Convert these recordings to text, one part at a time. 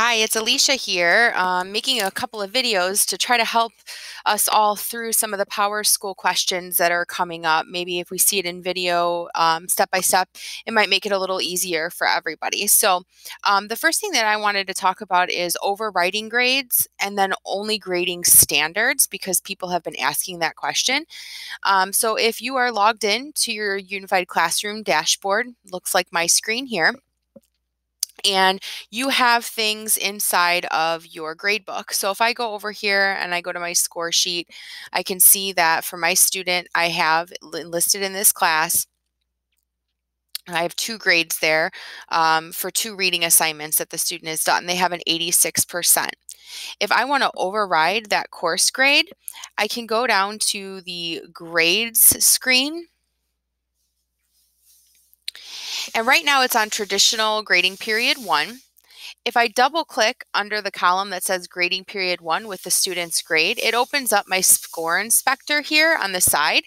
Hi, it's Alicia here, making a couple of videos to try to help us all through some of the PowerSchool questions that are coming up. Maybe if we see it in video step by step, it might make it a little easier for everybody. So the first thing that I wanted to talk about is overriding grades and then only grading standards because people have been asking that question. So if you are logged in to your Unified Classroom dashboard, looks like my screen here, and you have things inside of your gradebook. So if I go over here and I go to my score sheet, I can see that for my student, I have listed in this class, I have 2 grades there for 2 reading assignments that the student has done. They have an 86%. If I want to override that course grade, I can go down to the grades screen. And right now it's on traditional grading period 1. If I double click under the column that says grading period 1 with the student's grade, it opens up my score inspector here on the side,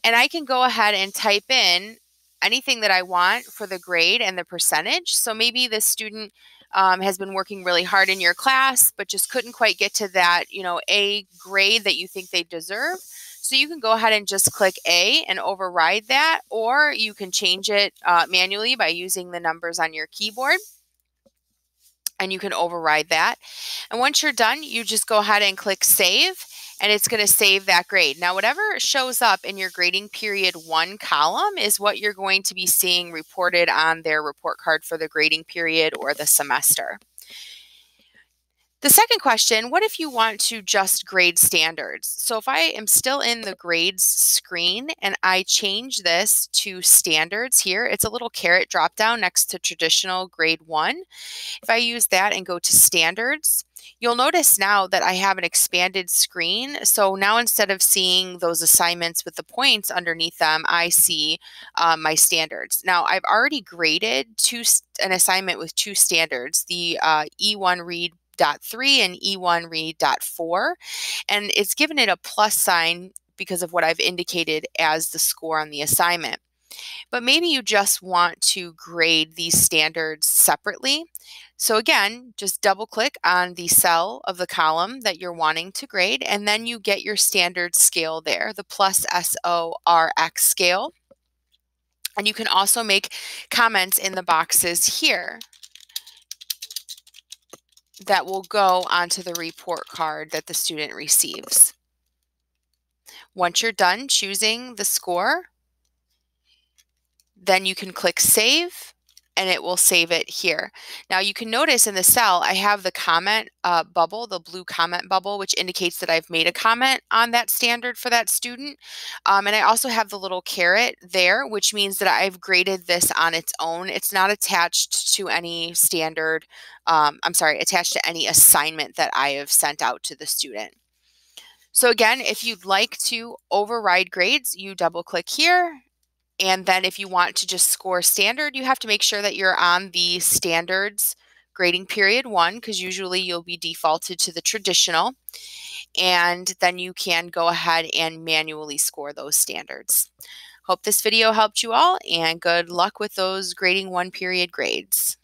and I can go ahead and type in anything that I want for the grade and the percentage. So maybe the student has been working really hard in your class, but just couldn't quite get to that, A grade that you think they deserve. So you can go ahead and just click A and override that, or you can change it manually by using the numbers on your keyboard. And you can override that. And once you're done, you just go ahead and click save, and it's going to save that grade. Now, whatever shows up in your grading period 1 column is what you're going to be seeing reported on their report card for the grading period or the semester. The second question, what if you want to just grade standards? So if I am still in the grades screen and I change this to standards here, it's a little caret drop down next to traditional grade 1. If I use that and go to standards, you'll notice now that I have an expanded screen. So now instead of seeing those assignments with the points underneath them, I see my standards. Now I've already graded an assignment with 2 standards, the E1 Read .3 and E1 Read .4, and it's given it a plus sign because of what I've indicated as the score on the assignment. But maybe you just want to grade these standards separately. So again, just double click on the cell of the column that you're wanting to grade, and then you get your standard scale there, the plus SORX scale. And you can also make comments in the boxes here that will go onto the report card that the student receives. Once you're done choosing the score, then you can click save, and it will save it here. Now you can notice in the cell, I have the comment bubble, the blue comment bubble, which indicates that I've made a comment on that standard for that student. And I also have the little caret there, which means that I've graded this on its own. It's not attached to any standard, attached to any assignment that I have sent out to the student. So again, if you'd like to override grades, you double click here. And then if you want to just score standard, you have to make sure that you're on the standards grading period 1, because usually you'll be defaulted to the traditional. And then you can go ahead and manually score those standards. Hope this video helped you all, and good luck with those grading 1 period grades.